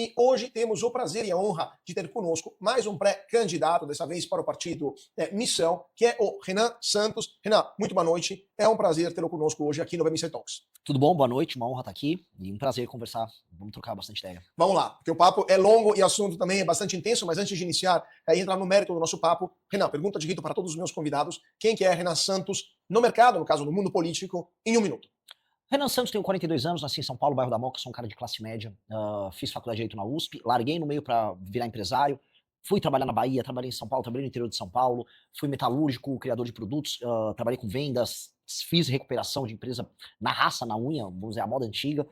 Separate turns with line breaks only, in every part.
E hoje temos o prazer e a honra de ter conosco mais um pré-candidato, dessa vez para o partido Missão, que é o Renan Santos. Renan, muito boa noite. É um prazer tê-lo conosco hoje aqui no BMC Talks.
Tudo bom? Boa noite, uma honra estar aqui e um prazer conversar. Vamos trocar bastante ideia.
Vamos lá, porque o papo é longo e o assunto também é bastante intenso, mas antes de iniciar e entrar no mérito do nosso papo, Renan, pergunta de rito para todos os meus convidados. Quem que é Renan Santos no mercado, no caso no mundo político, em um minuto?
Renan Santos, tenho 42 anos, nasci em São Paulo, bairro da Moca, sou um cara de classe média. Fiz faculdade de Direito na USP, larguei no meio para virar empresário. Fui trabalhar na Bahia, trabalhei em São Paulo, trabalhei no interior de São Paulo. Fui metalúrgico, criador de produtos, trabalhei com vendas, fiz recuperação de empresa na raça, na unha, vamos dizer, a moda antiga.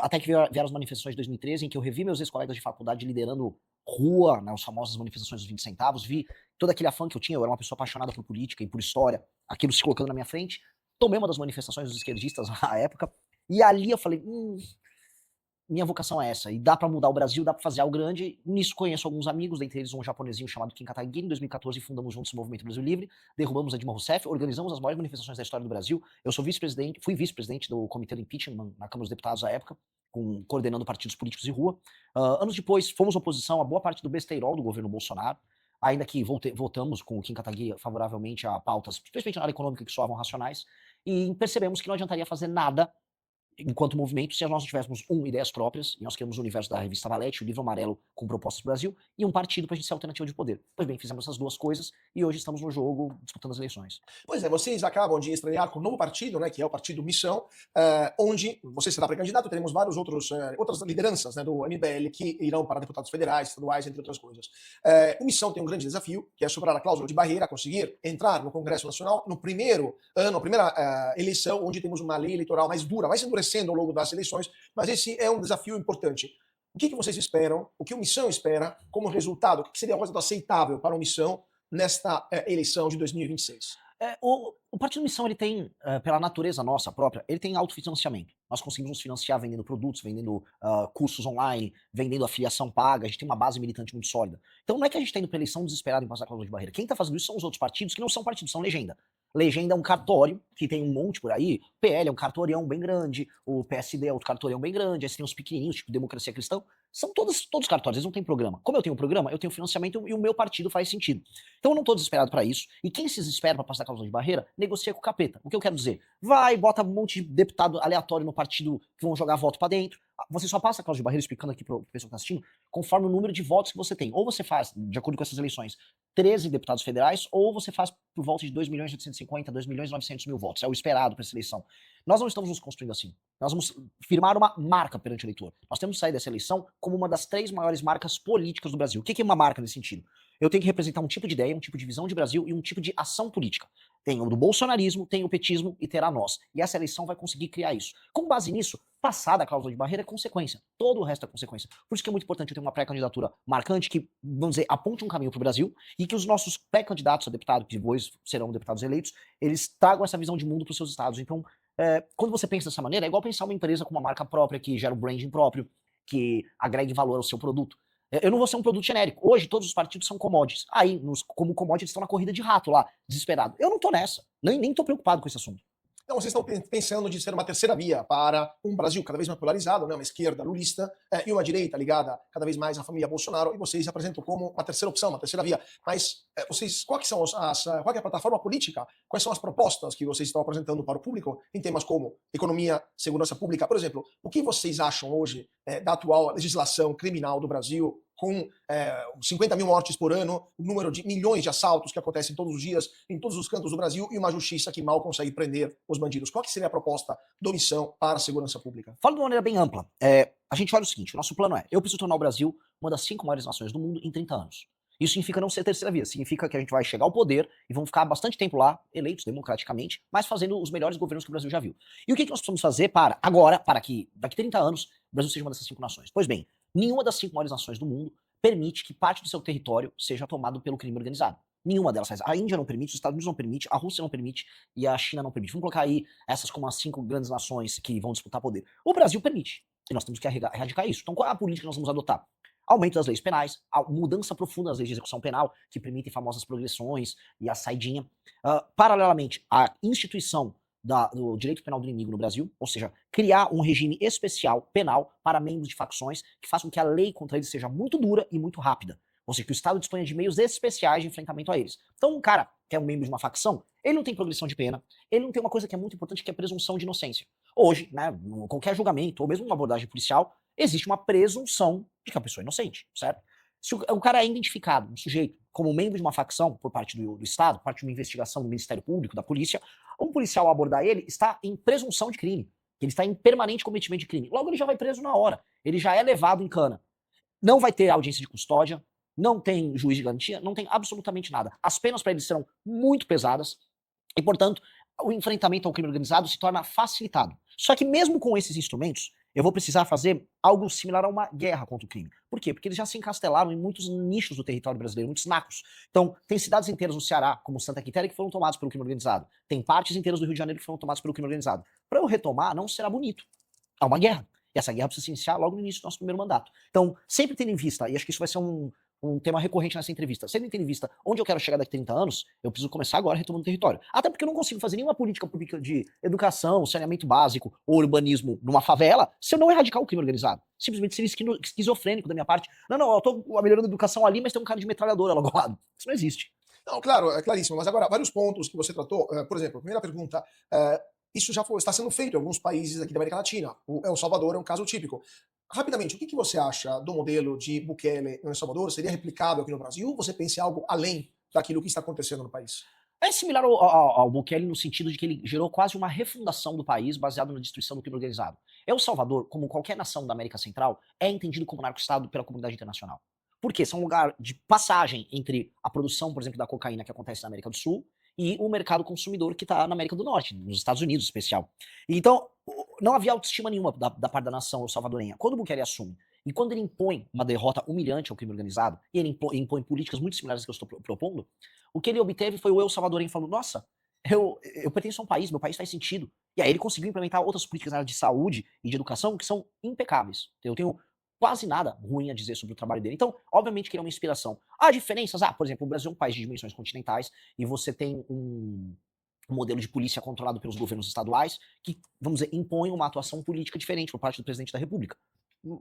Até que vieram as manifestações de 2013, em que eu revi meus ex-colegas de faculdade liderando rua, né, as famosas manifestações dos 20 centavos. Vi todo aquele afã que eu tinha, eu era uma pessoa apaixonada por política e por história, aquilo se colocando na minha frente. Tomei uma das manifestações dos esquerdistas na época, e ali eu falei, minha vocação é essa, e dá pra mudar o Brasil, dá pra fazer algo grande. Nisso conheço alguns amigos, dentre eles um japonesinho chamado Kim Kataguiri. Em 2014 fundamos juntos o Movimento Brasil Livre, derrubamos a Dilma Rousseff, organizamos as maiores manifestações da história do Brasil. Eu sou vice-presidente, fui vice-presidente do Comitê do Impeachment na Câmara dos Deputados à época, coordenando partidos políticos de rua. Anos depois, fomos oposição a boa parte do besteirol do governo Bolsonaro, ainda que votamos com o Kim Kataguiri favoravelmente a pautas, principalmente na área econômica, que soavam racionais, e percebemos que não adiantaria fazer nada enquanto movimento, se nós não tivéssemos, ideias próprias, e nós queremos o universo da revista Valete, o livro amarelo com propostas do Brasil, e um partido para a gente ser alternativa de poder. Pois bem, fizemos essas duas coisas, e hoje estamos no jogo, disputando as eleições.
Pois é, vocês acabam de estrear com um novo partido, né, que é o Partido Missão, onde você será pré-candidato, teremos vários outras lideranças, né, do MBL que irão para deputados federais, estaduais, entre outras coisas. O Missão tem um grande desafio, que é superar a cláusula de barreira, conseguir entrar no Congresso Nacional no primeiro ano, a primeira eleição, onde temos uma lei eleitoral mais dura, vai se endurecendo ao longo das eleições, mas esse é um desafio importante. O que vocês esperam, o que o Missão espera como resultado, o que seria a coisa aceitável para o Missão nesta eleição de 2026?
O Partido Missão, ele tem, pela natureza nossa própria, ele tem autofinanciamento. Nós conseguimos nos financiar vendendo produtos, vendendo cursos online, vendendo afiliação paga, a gente tem uma base militante muito sólida. Então não é que a gente está indo para eleição desesperado em passar a cláusula de barreira. Quem está fazendo isso são os outros partidos, que não são partidos, são legenda. Legenda é um cartório, que tem um monte por aí, o PL é um cartorião bem grande, o PSD é outro cartorião bem grande, aí você tem uns pequenininhos, tipo Democracia Cristã, são todos cartórios, eles não têm programa. Como eu tenho um programa, eu tenho financiamento e o meu partido faz sentido. Então eu não estou desesperado para isso, e quem se desespera para passar a cláusula de barreira, negocia com o capeta. O que eu quero dizer? Vai, bota um monte de deputado aleatório no partido que vão jogar voto pra dentro. Você só passa a cláusula de barreira, explicando aqui pro pessoal que tá assistindo, conforme o número de votos que você tem. Ou você faz, de acordo com essas eleições, 13 deputados federais, ou você faz por volta de 2.850.000, 2.900.000 votos. É o esperado para essa eleição. Nós não estamos nos construindo assim. Nós vamos firmar uma marca perante o eleitor. Nós temos que sair dessa eleição como uma das 3 maiores marcas políticas do Brasil. O que é uma marca nesse sentido? Eu tenho que representar um tipo de ideia, um tipo de visão de Brasil e um tipo de ação política. Tem o do bolsonarismo, tem o petismo e terá nós. E essa eleição vai conseguir criar isso. Com base nisso, passada a cláusula de barreira é consequência. Todo o resto é consequência. Por isso que é muito importante eu ter uma pré-candidatura marcante que, vamos dizer, aponte um caminho para o Brasil e que os nossos pré-candidatos a deputado, que depois serão deputados eleitos, eles tragam essa visão de mundo para os seus estados. Então, quando você pensa dessa maneira, é igual pensar uma empresa com uma marca própria, que gera um branding próprio, que agregue valor ao seu produto. Eu não vou ser um produto genérico. Hoje, todos os partidos são commodities. Aí, como commodities, estão na corrida de rato lá, desesperado. Eu não tô nessa. Nem tô preocupado com esse assunto.
Então vocês estão pensando de ser uma terceira via para um Brasil cada vez mais polarizado, né? Uma esquerda lulista e uma direita ligada cada vez mais à família Bolsonaro, e vocês apresentam como uma terceira opção, uma terceira via. Mas vocês, qual é a plataforma política? Quais são as propostas que vocês estão apresentando para o público em temas como economia, segurança pública? Por exemplo, o que vocês acham hoje da atual legislação criminal do Brasil, com 50 mil mortes por ano, o número de milhões de assaltos que acontecem todos os dias em todos os cantos do Brasil e uma justiça que mal consegue prender os bandidos? Qual que seria a proposta do Missão para a segurança pública?
Falo de uma maneira bem ampla. A gente olha o seguinte, o nosso plano eu preciso tornar o Brasil uma das 5 maiores nações do mundo em 30 anos. Isso significa não ser terceira via, significa que a gente vai chegar ao poder e vamos ficar bastante tempo lá, eleitos democraticamente, mas fazendo os melhores governos que o Brasil já viu. E o que nós precisamos fazer para que daqui 30 anos o Brasil seja uma dessas 5 nações? Pois bem, nenhuma das 5 maiores nações do mundo permite que parte do seu território seja tomado pelo crime organizado. Nenhuma delas faz. A Índia não permite, os Estados Unidos não permite, a Rússia não permite e a China não permite. Vamos colocar aí essas como as 5 grandes nações que vão disputar poder. O Brasil permite. E nós temos que erradicar isso. Então qual é a política que nós vamos adotar? Aumento das leis penais, a mudança profunda das leis de execução penal, que permitem famosas progressões e a saidinha. Paralelamente, a instituição do direito penal do inimigo no Brasil, ou seja, criar um regime especial penal para membros de facções que façam com que a lei contra eles seja muito dura e muito rápida. Ou seja, que o Estado disponha de meios especiais de enfrentamento a eles. Então, um cara que é um membro de uma facção, ele não tem progressão de pena, ele não tem uma coisa que é muito importante, que é a presunção de inocência. Hoje, né, em qualquer julgamento, ou mesmo uma abordagem policial, existe uma presunção de que a pessoa é inocente, certo? Se o cara é identificado, um sujeito, como membro de uma facção por parte do Estado, por parte de uma investigação do Ministério Público, da polícia, um policial ao abordar ele está em presunção de crime. Ele está em permanente cometimento de crime. Logo, ele já vai preso na hora. Ele já é levado em cana. Não vai ter audiência de custódia, não tem juiz de garantia, não tem absolutamente nada. As penas para eles serão muito pesadas e, portanto, o enfrentamento ao crime organizado se torna facilitado. Só que mesmo com esses instrumentos, eu vou precisar fazer algo similar a uma guerra contra o crime. Por quê? Porque eles já se encastelaram em muitos nichos do território brasileiro, muitos nacos. Então, tem cidades inteiras no Ceará, como Santa Quitéria, que foram tomadas pelo crime organizado. Tem partes inteiras do Rio de Janeiro que foram tomadas pelo crime organizado. Para eu retomar, não será bonito. Há uma guerra. E essa guerra precisa se iniciar logo no início do nosso primeiro mandato. Então, sempre tendo em vista, e acho que isso vai ser um tema recorrente nessa entrevista, sempre tendo em vista onde eu quero chegar daqui a 30 anos, eu preciso começar agora retomando o território. Até porque eu não consigo fazer nenhuma política pública de educação, saneamento básico ou urbanismo numa favela se eu não erradicar o crime organizado. Simplesmente seria esquizofrênico da minha parte. Não, eu tô melhorando a educação ali, mas tem um cara de metralhadora logo ao lado. Isso não existe.
Não, claro, é claríssimo. Mas agora, vários pontos que você tratou, por exemplo, a primeira pergunta, isso já está sendo feito em alguns países aqui da América Latina. O El Salvador é um caso típico. Rapidamente, o que você acha do modelo de Bukele no El Salvador? Seria replicado aqui no Brasil? Ou você pensa em algo além daquilo que está acontecendo no país?
É similar ao Bukele no sentido de que ele gerou quase uma refundação do país baseado na destruição do crime organizado. El Salvador, como qualquer nação da América Central, é entendido como narco-estado pela comunidade internacional. Por quê? São um lugar de passagem entre a produção, por exemplo, da cocaína que acontece na América do Sul e o mercado consumidor que está na América do Norte, nos Estados Unidos em especial. Então, não havia autoestima nenhuma da parte da nação salvadorenha. Quando o Bukele assume e quando ele impõe uma derrota humilhante ao crime organizado, e ele impõe políticas muito similares às que eu estou propondo, o que ele obteve foi o El Salvadorenho falando, nossa, eu pertenço a um país, meu país faz sentido. E aí ele conseguiu implementar outras políticas na área de saúde e de educação que são impecáveis. Eu tenho quase nada ruim a dizer sobre o trabalho dele. Então, obviamente que ele é uma inspiração. Há diferenças? Por exemplo, o Brasil é um país de dimensões continentais e você tem um modelo de polícia controlado pelos governos estaduais que, vamos dizer, impõe uma atuação política diferente por parte do presidente da República.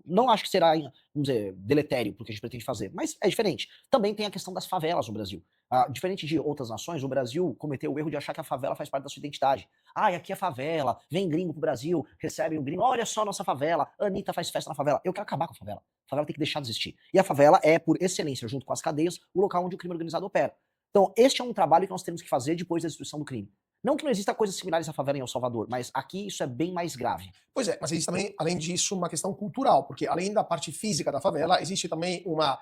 Não acho que será, vamos dizer, deletério porque a gente pretende fazer, mas é diferente. Também tem a questão das favelas no Brasil. Diferente de outras nações, o Brasil cometeu o erro de achar que a favela faz parte da sua identidade. Aqui é favela, vem gringo pro Brasil, recebe um gringo, olha só a nossa favela, a Anitta faz festa na favela. Eu quero acabar com a favela. A favela tem que deixar de existir. E a favela é, por excelência, junto com as cadeias, o local onde o crime organizado opera. Então, este é um trabalho que nós temos que fazer depois da destruição do crime. Não que não exista coisas similares à favela em El Salvador, mas aqui isso é bem mais grave.
Pois é, mas existe também, além disso, uma questão cultural, porque além da parte física da favela, existe também uma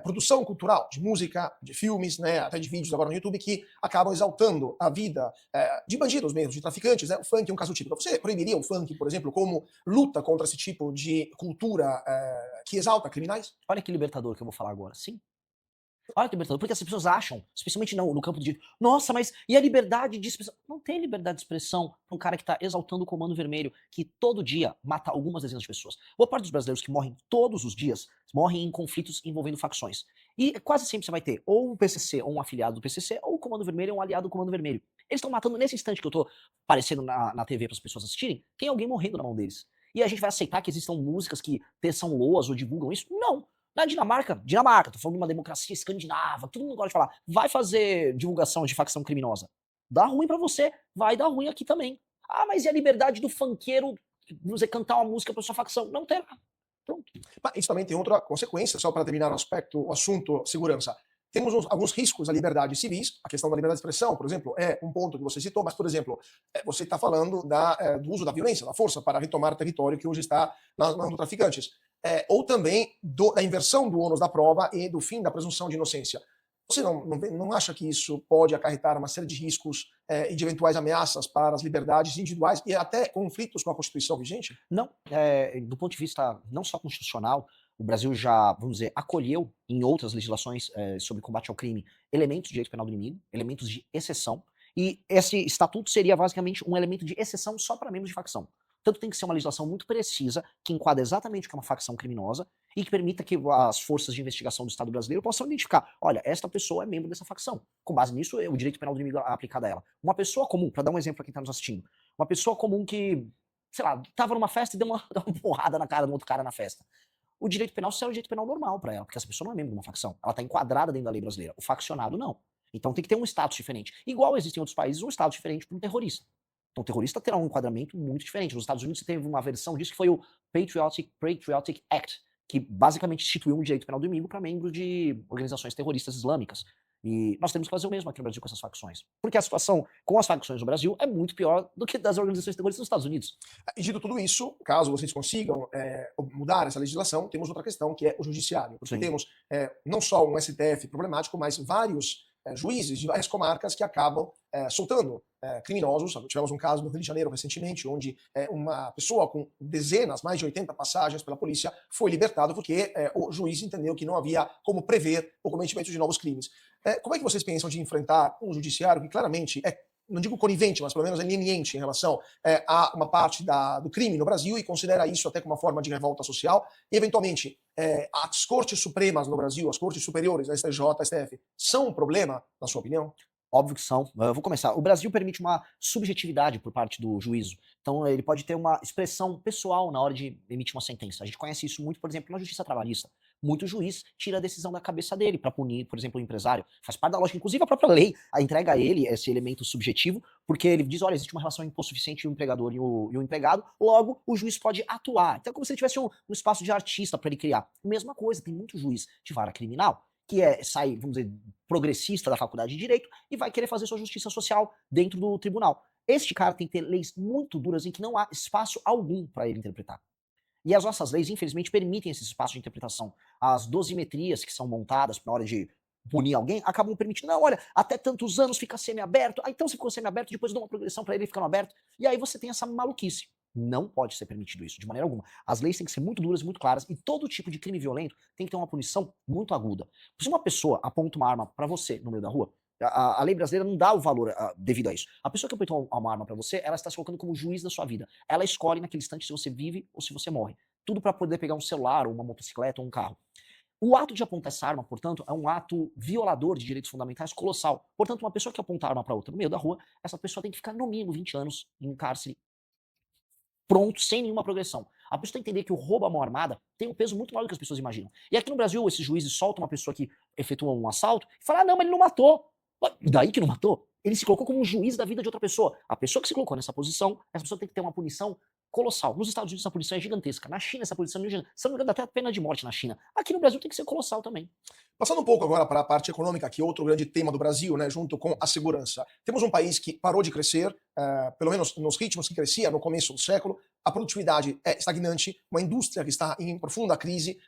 produção cultural de música, de filmes, né, até de vídeos agora no YouTube, que acabam exaltando a vida de bandidos mesmo, de traficantes. Né? O funk é um caso típico. Você proibiria o funk, por exemplo, como luta contra esse tipo de cultura que exalta criminais?
Olha que libertador que eu vou falar agora. Sim. Olha que libertador, porque as pessoas acham, especialmente no campo do direito, nossa, mas e a liberdade de expressão? Não tem liberdade de expressão para um cara que está exaltando o Comando Vermelho, que todo dia mata algumas dezenas de pessoas. Boa parte dos brasileiros que morrem todos os dias morrem em conflitos envolvendo facções. E quase sempre você vai ter ou um PCC ou um afiliado do PCC, ou o Comando Vermelho ou um aliado do Comando Vermelho. Eles estão matando nesse instante que eu estou aparecendo na TV para as pessoas assistirem, tem alguém morrendo na mão deles. E a gente vai aceitar que existam músicas que teçam loas ou divulgam isso? Não. Na Dinamarca, tô falando de uma democracia escandinava, todo mundo gosta de falar, vai fazer divulgação de facção criminosa. Dá ruim pra você, vai dar ruim aqui também. Mas e a liberdade do funkeiro, vamos dizer, cantar uma música pra sua facção? Não terá. Pronto.
Mas isso também tem outra consequência, só para terminar o assunto segurança. Temos alguns riscos à liberdade civis, a questão da liberdade de expressão, por exemplo, é um ponto que você citou, mas, por exemplo, você está falando do uso da violência, da força, para retomar território que hoje está nas mãos dos traficantes. Ou também da inversão do ônus da prova e do fim da presunção de inocência. Você não acha que isso pode acarretar uma série de riscos e de eventuais ameaças para as liberdades individuais e até conflitos com a Constituição vigente?
Não, do ponto de vista não só constitucional, o Brasil já, vamos dizer, acolheu em outras legislações sobre combate ao crime elementos de direito penal do inimigo, elementos de exceção, e esse estatuto seria basicamente um elemento de exceção só para membros de facção. Tanto tem que ser uma legislação muito precisa, que enquadra exatamente o que é uma facção criminosa e que permita que as forças de investigação do Estado brasileiro possam identificar, olha, esta pessoa é membro dessa facção. Com base nisso, o direito penal do inimigo é aplicado a ela. Uma pessoa comum, para dar um exemplo para quem está nos assistindo, uma pessoa comum que, sei lá, estava numa festa e deu uma, deu uma porrada na cara do outro cara na festa. O direito penal será o direito penal normal para ela, porque essa pessoa não é membro de uma facção. Ela está enquadrada dentro da lei brasileira. O faccionado não. Então tem que ter um status diferente. Igual existe em outros países um status diferente para um terrorista. Então o terrorista terá um enquadramento muito diferente. Nos Estados Unidos teve uma versão disso que foi o Patriotic Act, que basicamente instituiu um direito penal do inimigo para membros de organizações terroristas islâmicas. E nós temos que fazer o mesmo aqui no Brasil com essas facções. Porque a situação com as facções no Brasil é muito pior do que das organizações terroristas nos Estados Unidos.
E dito tudo isso, caso vocês consigam mudar essa legislação, temos outra questão que é o judiciário. Porque
Sim.
temos não só um STF problemático, mas vários juízes de várias comarcas que acabam soltando criminosos. Tivemos um caso no Rio de Janeiro recentemente, onde uma pessoa com dezenas, mais de 80 passagens pela polícia, foi libertado porque o juiz entendeu que não havia como prever o cometimento de novos crimes. Como é que vocês pensam de enfrentar um judiciário que claramente não digo conivente, mas pelo menos é leniente em relação a uma parte do crime no Brasil e considera isso até como uma forma de revolta social? E, eventualmente, as cortes supremas no Brasil, as cortes superiores, a STJ, a STF, são um problema, na sua opinião?
Óbvio que são. Eu vou começar. O Brasil permite uma subjetividade por parte do juízo. Então, ele pode ter uma expressão pessoal na hora de emitir uma sentença. A gente conhece isso muito, por exemplo, na justiça trabalhista. Muito juiz tira a decisão da cabeça dele para punir, por exemplo, o empresário. Faz parte da lógica, inclusive a própria lei entrega a ele esse elemento subjetivo, porque ele diz, olha, existe uma relação hipossuficiente entre o empregador e o empregado, logo o juiz pode atuar. Então é como se ele tivesse um espaço de artista para ele criar. Mesma coisa, tem muito juiz de vara criminal que sai, vamos dizer, progressista da faculdade de Direito e vai querer fazer sua justiça social dentro do tribunal. Este cara tem que ter leis muito duras em que não há espaço algum para ele interpretar. E as nossas leis, infelizmente, permitem esse espaço de interpretação. As dosimetrias que são montadas na hora de punir alguém acabam permitindo, não, olha, até tantos anos fica semi-aberto, então se ficou semi-aberto, depois eu dou uma progressão para ele ficando aberto, e aí você tem essa maluquice. Não pode ser permitido isso, de maneira alguma. As leis têm que ser muito duras, muito claras, e todo tipo de crime violento tem que ter uma punição muito aguda. Se uma pessoa aponta uma arma para você no meio da rua, a lei brasileira não dá o valor devido a isso. A pessoa que apontou uma arma para você, ela está se colocando como juiz da sua vida. Ela escolhe naquele instante se você vive ou se você morre. Tudo para poder pegar um celular, ou uma motocicleta, ou um carro. O ato de apontar essa arma, portanto, é um ato violador de direitos fundamentais colossal. Portanto, uma pessoa que aponta a arma para outra no meio da rua, essa pessoa tem que ficar no mínimo 20 anos em cárcere, pronto, sem nenhuma progressão. A pessoa tem que entender que o roubo à mão armada tem um peso muito maior do que as pessoas imaginam. E aqui no Brasil, esses juízes soltam uma pessoa que efetua um assalto e fala, não, mas ele não matou. E daí que não matou? Ele se colocou como um juiz da vida de outra pessoa. A pessoa que se colocou nessa posição, essa pessoa tem que ter uma punição colossal. Nos Estados Unidos essa punição é gigantesca. Na China essa punição é gigantesca. Se não me engano, até a pena de morte na China. Aqui no Brasil tem que ser colossal também.
Passando um pouco agora para a parte econômica, que é outro grande tema do Brasil, né, junto com a segurança. Temos um país que parou de crescer, pelo menos nos ritmos que crescia no começo do século. A produtividade é estagnante, uma indústria que está em profunda crise,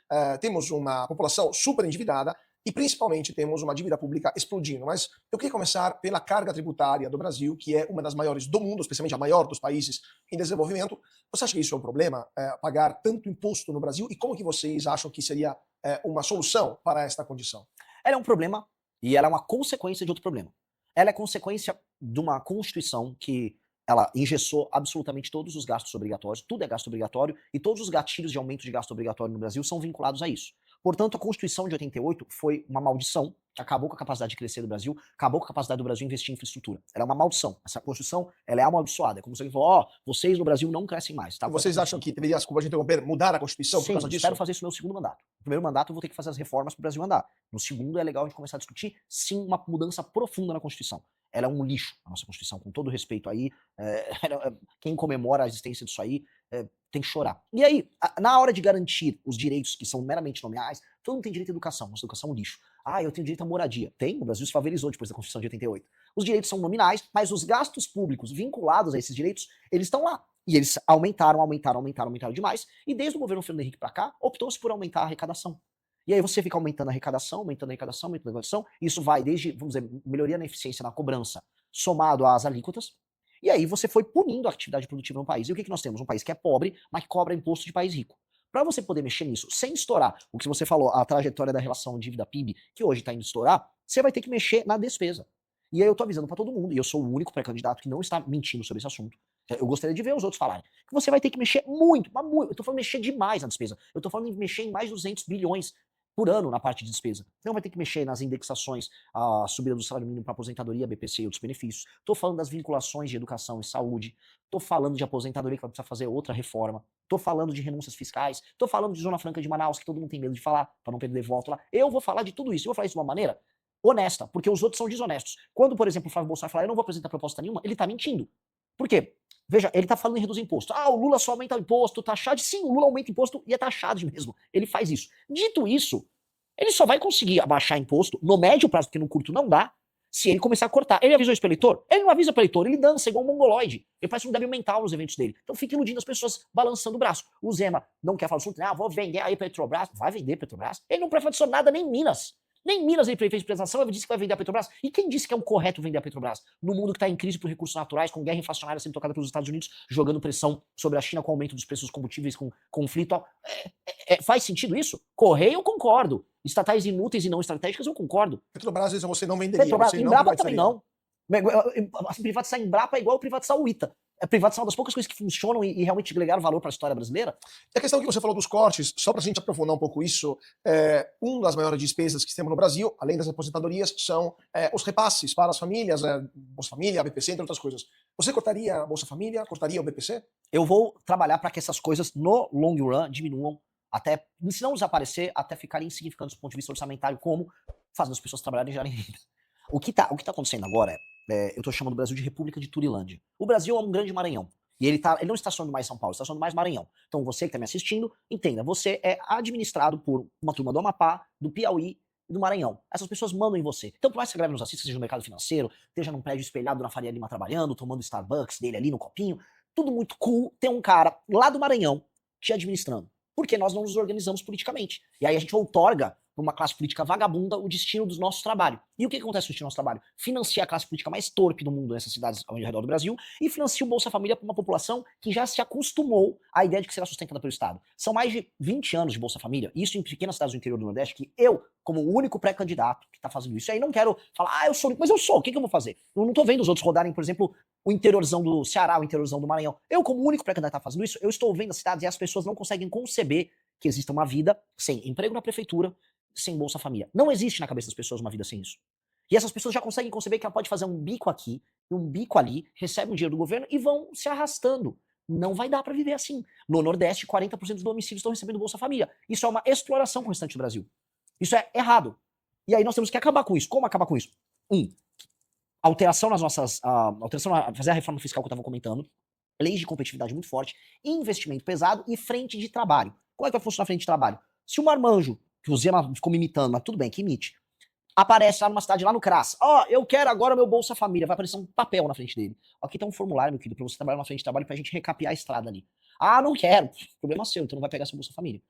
temos uma população super endividada e principalmente temos uma dívida pública explodindo. Mas eu queria começar pela carga tributária do Brasil, que é uma das maiores do mundo, especialmente a maior dos países em desenvolvimento. Você acha que isso é um problema, pagar tanto imposto no Brasil? E como que vocês acham que seria uma solução para esta condição?
Ela é um problema e ela é uma consequência de outro problema. Ela é consequência de uma Constituição que ela engessou absolutamente todos os gastos obrigatórios, tudo é gasto obrigatório, e todos os gatilhos de aumento de gasto obrigatório no Brasil são vinculados a isso. Portanto, a Constituição de 88 foi uma maldição, acabou com a capacidade de crescer do Brasil, acabou com a capacidade do Brasil investir em infraestrutura. Ela é uma maldição. Essa Constituição, ela é amaldiçoada. É como se ele falou, ó, vocês no Brasil não crescem mais. Tá?
Vocês acham que deveria, desculpa a gente interromper, mudar a Constituição por
Sim,
causa disso?
espero fazer isso no meu segundo mandato. No primeiro mandato eu vou ter que fazer as reformas para o Brasil andar. No segundo é legal a gente começar a discutir, sim, uma mudança profunda na Constituição. Ela é um lixo, a nossa Constituição, com todo respeito aí. Quem comemora a existência disso aí tem que chorar. E aí, na hora de garantir os direitos que são meramente nominais, todo mundo tem direito à educação, nossa educação é um lixo. Ah, eu tenho direito à moradia. Tem, o Brasil se favorizou depois da Constituição de 88. Os direitos são nominais, mas os gastos públicos vinculados a esses direitos, eles estão lá. E eles aumentaram demais. E desde o governo Fernando Henrique para cá, optou-se por aumentar a arrecadação. E aí você fica aumentando a arrecadação, e isso vai desde, vamos dizer, melhoria na eficiência na cobrança, somado às alíquotas, e aí você foi punindo a atividade produtiva no país. E o que nós temos? Um país que é pobre, mas que cobra imposto de país rico. Para você poder mexer nisso sem estourar, o que você falou, a trajetória da relação dívida-PIB, que hoje está indo estourar, você vai ter que mexer na despesa. E aí eu tô avisando para todo mundo, e eu sou o único pré-candidato que não está mentindo sobre esse assunto. Eu gostaria de ver os outros falarem. Que você vai ter que mexer muito, mas muito. Eu tô falando mexer demais na despesa. Eu tô falando em mexer em mais de 200 bilhões por ano na parte de despesa. Então vai ter que mexer nas indexações, a subida do salário mínimo para aposentadoria, BPC e outros benefícios. Tô falando das vinculações de educação e saúde. Tô falando de aposentadoria que vai precisar fazer outra reforma. Tô falando de renúncias fiscais. Tô falando de Zona Franca de Manaus, que todo mundo tem medo de falar, para não perder voto lá. Eu vou falar de tudo isso. Eu vou falar isso de uma maneira honesta, porque os outros são desonestos. Quando, por exemplo, o Flávio Bolsonaro falar, eu não vou apresentar proposta nenhuma, ele tá mentindo. Por quê? Veja, ele tá falando em reduzir imposto. Ah, o Lula só aumenta o imposto, taxado. Sim, o Lula aumenta imposto e é taxado mesmo. Ele faz isso. Dito isso, ele só vai conseguir abaixar imposto no médio prazo, porque no curto não dá, se ele começar a cortar. Ele avisou isso pro eleitor? Ele não avisa pro eleitor, ele dança igual um mongoloide. Ele faz um débil mental nos eventos dele. Então fica iludindo as pessoas balançando o braço. O Zema não quer falar o assunto, vou vender aí Petrobras. Vai vender Petrobras? Ele não privatizou nada, nem Minas. Nem Minas ele fez prestação, ele disse que vai vender a Petrobras. E quem disse que é o correto vender a Petrobras? No mundo que está em crise por recursos naturais, com guerra inflacionária sendo tocada pelos Estados Unidos, jogando pressão sobre a China com o aumento dos preços dos combustíveis, com conflito. Faz sentido isso? Correio, eu concordo. Estatais inúteis e não estratégicas, eu concordo.
Petrobras, às vezes, você não venderia.
Petrobras,
Você não
Embrapa também
privatizaria.
não. Privatizar Embrapa é igual privatizar o ITA. Privatizar uma das poucas coisas que funcionam e realmente agregaram valor para a história brasileira.
E a questão que você falou dos cortes, só para a gente aprofundar um pouco isso, uma das maiores despesas que temos no Brasil, além das aposentadorias, são os repasses para as famílias, Bolsa Família, BPC, entre outras coisas. Você cortaria a Bolsa Família, cortaria o BPC?
Eu vou trabalhar para que essas coisas, no long run, diminuam, até, se não desaparecer, até ficarem insignificantes do ponto de vista orçamentário, como fazendo as pessoas trabalharem e gerarem renda. O que tá acontecendo agora eu estou chamando o Brasil de República de Turilândia. O Brasil é um grande Maranhão. E ele não está estacionando mais São Paulo, está estacionando mais Maranhão. Então você que está me assistindo, entenda, você é administrado por uma turma do Amapá, do Piauí e do Maranhão. Essas pessoas mandam em você. Então por mais que a galera nos assista, seja no mercado financeiro, esteja num prédio espelhado na Faria Lima trabalhando, tomando Starbucks dele ali no copinho, tudo muito cool, tem um cara lá do Maranhão te administrando. Porque nós não nos organizamos politicamente. E aí a gente outorga para uma classe política vagabunda o destino dos nossos trabalhos. E o que acontece no destino do nosso trabalho? Financia a classe política mais torpe do mundo nessas cidades ao redor do Brasil e financia o Bolsa Família para uma população que já se acostumou à ideia de que será sustentada pelo Estado. São mais de 20 anos de Bolsa Família, isso em pequenas cidades do interior do Nordeste, que eu, como o único pré-candidato que está fazendo isso, aí não quero falar, eu sou único, mas eu sou, o que eu vou fazer? Eu não estou vendo os outros rodarem, por exemplo, o interiorzão do Ceará, o interiorzão do Maranhão. Eu, como o único pré-candidato que está fazendo isso, eu estou vendo as cidades e as pessoas não conseguem conceber que exista uma vida sem emprego na prefeitura, sem Bolsa Família. Não existe na cabeça das pessoas uma vida sem isso. E essas pessoas já conseguem conceber que ela pode fazer um bico aqui e um bico ali, recebe um dinheiro do governo e vão se arrastando. Não vai dar para viver assim. No Nordeste, 40% dos domicílios estão recebendo Bolsa Família. Isso é uma exploração com o restante do Brasil. Isso é errado. E aí nós temos que acabar com isso. Como acabar com isso? Alteração nas nossas... fazer a reforma fiscal que eu estava comentando, leis de competitividade muito forte, investimento pesado e frente de trabalho. Como é que vai funcionar a frente de trabalho? Se o marmanjo, que o Zema ficou me imitando, mas tudo bem, que imite, aparece lá numa cidade, lá no CRAS, eu quero agora meu Bolsa Família, vai aparecer um papel na frente dele. Aqui tem um formulário, meu querido, pra você trabalhar na frente de trabalho pra gente recapear a estrada ali. Não quero. Problema seu, então não vai pegar seu Bolsa Família.